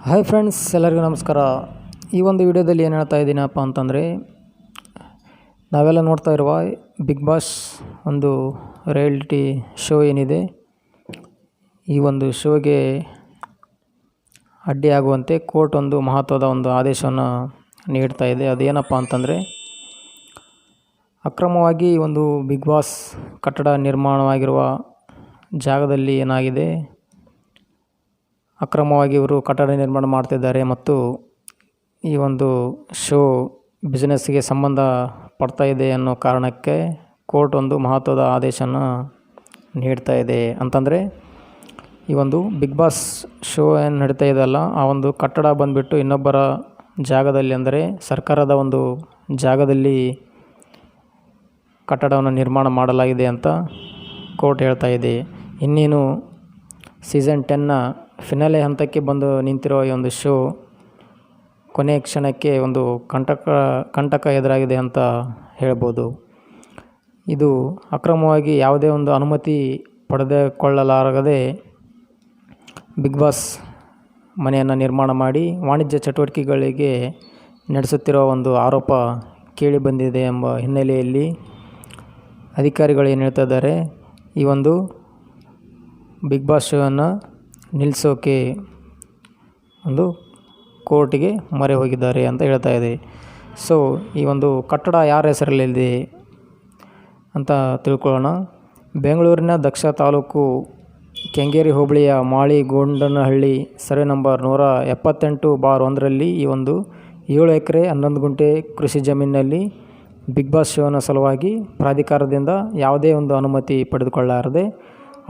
Hi friends, ಎಲ್ಲರಿಗೂ ನಮಸ್ಕಾರ. ಈ ಒಂದು ವಿಡಿಯೋದಲ್ಲಿ ಏನು ಹೇಳ್ತಾ ಇದ್ದೀನಪ್ಪ ಅಂತಂದರೆ, ನಾವೆಲ್ಲ ನೋಡ್ತಾ ಇರುವ ಬಿಗ್ ಬಾಸ್ ಒಂದು ರಿಯಾಲಿಟಿ ಶೋ ಏನಿದೆ, ಈ ಒಂದು ಶೋಗೆ ಅಡ್ಡಿಯಾಗುವಂತೆ ಕೋರ್ಟ್ ಒಂದು ಮಹತ್ವದ ಒಂದು ಆದೇಶವನ್ನು ನೀಡ್ತಾ ಇದೆ. ಅದೇನಪ್ಪ ಅಂತಂದರೆ, ಅಕ್ರಮವಾಗಿ ಒಂದು ಬಿಗ್ ಬಾಸ್ ಕಟ್ಟಡ ನಿರ್ಮಾಣವಾಗಿರುವ ಜಾಗದಲ್ಲಿ ಏನಾಗಿದೆ, ಅಕ್ರಮವಾಗಿ ಇವರು ಕಟ್ಟಡ ನಿರ್ಮಾಣ ಮಾಡ್ತಿದ್ದಾರೆ ಮತ್ತು ಈ ಒಂದು ಶೋ ಬಿಸ್ನೆಸ್ಗೆ ಸಂಬಂಧ ಪಡ್ತಾ ಇದೆ ಅನ್ನೋ ಕಾರಣಕ್ಕೆ ಕೋರ್ಟ್ ಒಂದು ಮಹತ್ವದ ಆದೇಶನ ನೀಡ್ತಾ ಇದೆ. ಅಂತಂದರೆ ಈ ಒಂದು ಬಿಗ್ ಬಾಸ್ ಶೋ ಏನು ನಡೀತಾ ಇದೆಯಲ್ಲ, ಆ ಒಂದು ಕಟ್ಟಡ ಬಂದುಬಿಟ್ಟು ಇನ್ನೊಬ್ಬರ ಜಾಗದಲ್ಲಿ, ಅಂದರೆ ಸರ್ಕಾರದ ಒಂದು ಜಾಗದಲ್ಲಿ ಕಟ್ಟಡವನ್ನು ನಿರ್ಮಾಣ ಮಾಡಲಾಗಿದೆ ಅಂತ ಕೋರ್ಟ್ ಹೇಳ್ತಾ ಇದೆ. ಇನ್ನೇನು ಸೀಸನ್ 10ನ ಫಿನಾಲೆ ಹಂತಕ್ಕೆ ಬಂದು ನಿಂತಿರೋ ಈ ಒಂದು ಶೋ ಕೊನೆಯ ಕ್ಷಣಕ್ಕೆ ಒಂದು ಕಂಟಕ ಎದುರಾಗಿದೆ ಅಂತ ಹೇಳ್ಬೋದು. ಇದು ಅಕ್ರಮವಾಗಿ ಯಾವುದೇ ಒಂದು ಅನುಮತಿ ಪಡೆದುಕೊಳ್ಳಲಾರದೆ ಬಿಗ್ ಬಾಸ್ ಮನೆಯನ್ನು ನಿರ್ಮಾಣ ಮಾಡಿ ವಾಣಿಜ್ಯ ಚಟುವಟಿಕೆಗಳಿಗೆ ನಡೆಸುತ್ತಿರುವ ಒಂದು ಆರೋಪ ಕೇಳಿ ಬಂದಿದೆ ಎಂಬ ಹಿನ್ನೆಲೆಯಲ್ಲಿ ಅಧಿಕಾರಿಗಳು ಏನು ಹೇಳ್ತಾ ಇದ್ದಾರೆ, ಈ ಒಂದು ಬಿಗ್ ಬಾಸ್ ಶೋವನ್ನು ನಿಲ್ಲಿಸೋಕೆ ಒಂದು ಕೋರ್ಟಿಗೆ ಮೊರೆ ಹೋಗಿದ್ದಾರೆ ಅಂತ ಹೇಳ್ತಾ ಇದೆ. ಸೊ ಈ ಒಂದು ಕಟ್ಟಡ ಯಾರ ಹೆಸರಲ್ಲಿದೆ ಅಂತ ತಿಳ್ಕೊಳ್ಳೋಣ. ಬೆಂಗಳೂರಿನ ದಕ್ಷ ತಾಲೂಕು ಕೆಂಗೇರಿ ಹೋಬಳಿಯ ಮಾಳಿಗೊಂಡನಹಳ್ಳಿ ಸರ್ವೆ ನಂಬರ್ 178/1ರಲ್ಲಿ ಈ ಒಂದು 7 ಎಕರೆ 11 ಗುಂಟೆ ಕೃಷಿ ಜಮೀನಿನಲ್ಲಿ ಬಿಗ್ ಬಾಸ್ ಶೋನ ಸಲುವಾಗಿ ಪ್ರಾಧಿಕಾರದಿಂದ ಯಾವುದೇ ಒಂದು ಅನುಮತಿ ಪಡೆದುಕೊಳ್ಳಲಾರದೆ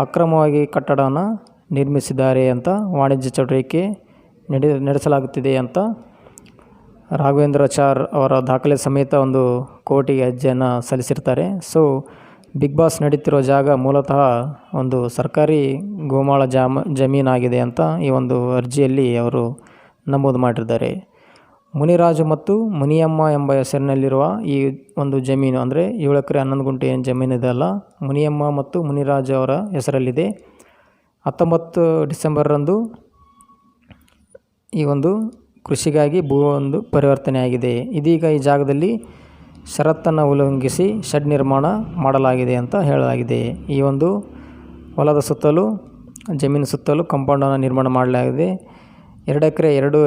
ಅಕ್ರಮವಾಗಿ ಕಟ್ಟಡನ ನಿರ್ಮಿಸಿದ್ದಾರೆ ಅಂತ, ವಾಣಿಜ್ಯ ಚಟುವಟಿಕೆ ನಡೆಸಲಾಗುತ್ತಿದೆ ಅಂತ ರಾಘವೇಂದ್ರಾಚಾರ್ ಅವರ ದಾಖಲೆ ಸಮೇತ ಒಂದು ಕೋರ್ಟಿಗೆ ಅರ್ಜಿಯನ್ನು ಸಲ್ಲಿಸಿರ್ತಾರೆ. ಸೊ ಬಿಗ್ ಬಾಸ್ ನಡೀತಿರೋ ಜಾಗ ಮೂಲತಃ ಒಂದು ಸರ್ಕಾರಿ ಗೋಮಾಳ ಜಮೀನಾಗಿದೆ ಅಂತ ಈ ಒಂದು ಅರ್ಜಿಯಲ್ಲಿ ಅವರು ನಮೂದು ಮಾಡಿದ್ದಾರೆ. ಮುನಿರಾಜು ಮತ್ತು ಮುನಿಯಮ್ಮ ಎಂಬ ಹೆಸರಿನಲ್ಲಿರುವ ಈ ಒಂದು ಜಮೀನು, ಅಂದರೆ 7 ಎಕರೆ 11 ಗುಂಟೆ ಏನು ಜಮೀನಿದೆ ಅಲ್ಲ, ಮುನಿಯಮ್ಮ ಮತ್ತು ಮುನಿರಾಜು ಅವರ ಹೆಸರಲ್ಲಿದೆ. 19 ಡಿಸೆಂಬರ್ರಂದು ಈ ಒಂದು ಕೃಷಿಗಾಗಿ ಭೂ ಒಂದು ಪರಿವರ್ತನೆಯಾಗಿದೆ. ಇದೀಗ ಈ ಜಾಗದಲ್ಲಿ ಷರತ್ತನ್ನು ಉಲ್ಲಂಘಿಸಿ ಶೆಡ್ ನಿರ್ಮಾಣ ಮಾಡಲಾಗಿದೆ ಅಂತ ಹೇಳಲಾಗಿದೆ. ಈ ಒಂದು ಹೊಲದ ಸುತ್ತಲೂ, ಜಮೀನು ಸುತ್ತಲೂ ಕಾಂಪೌಂಡನ್ನು ನಿರ್ಮಾಣ ಮಾಡಲಾಗಿದೆ. 2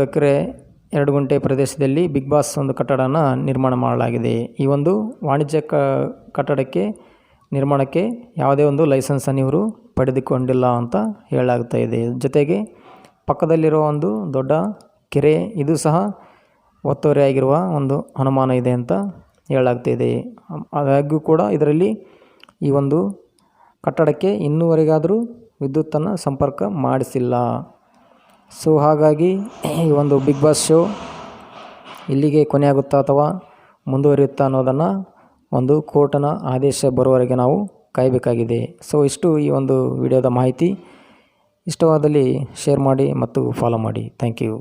ಎಕರೆ 2 ಗುಂಟೆ ಪ್ರದೇಶದಲ್ಲಿ ಬಿಗ್ ಬಾಸ್ ಒಂದು ಕಟ್ಟಡನ ನಿರ್ಮಾಣ ಮಾಡಲಾಗಿದೆ. ಈ ಒಂದು ವಾಣಿಜ್ಯ ಕಟ್ಟಡಕ್ಕೆ ನಿರ್ಮಾಣಕ್ಕೆ ಯಾವುದೇ ಒಂದು ಲೈಸೆನ್ಸನ್ನು ಇವರು ಪಡೆದುಕೊಂಡಿಲ್ಲ ಅಂತ ಹೇಳಲಾಗ್ತಾ ಇದೆ. ಜೊತೆಗೆ ಪಕ್ಕದಲ್ಲಿರುವ ಒಂದು ದೊಡ್ಡ ಕೆರೆ, ಇದು ಸಹ ಒತ್ತುವರಿಯಾಗಿರುವ ಒಂದು ಅನುಮಾನ ಇದೆ ಅಂತ ಹೇಳಲಾಗ್ತಾ ಇದೆ. ಆದಾಗ್ಯೂ ಕೂಡ ಇದರಲ್ಲಿ ಈ ಒಂದು ಕಟ್ಟಡಕ್ಕೆ ಇನ್ನೂವರೆಗಾದರೂ ವಿದ್ಯುತ್ತನ್ನು ಸಂಪರ್ಕ ಮಾಡಿಸಿಲ್ಲ. ಸೊ ಹಾಗಾಗಿ ಈ ಒಂದು ಬಿಗ್ ಬಾಸ್ ಶೋ ಇಲ್ಲಿಗೆ ಕೊನೆಯಾಗುತ್ತಾ ಅಥವಾ ಮುಂದುವರಿಯುತ್ತಾ ಅನ್ನೋದನ್ನು ಒಂದು ಕೋರ್ಟನ ಆದೇಶ ಬರುವವರೆಗೆ ನಾವು ಕಾಯಬೇಕಾಗಿದೆ. ಸೊ ಇಷ್ಟು ಈ ಒಂದು ವಿಡಿಯೋದ ಮಾಹಿತಿ. ಇಷ್ಟವಾದಲ್ಲಿ ಶೇರ್ ಮಾಡಿ ಮತ್ತು ಫಾಲೋ ಮಾಡಿ. Thank you.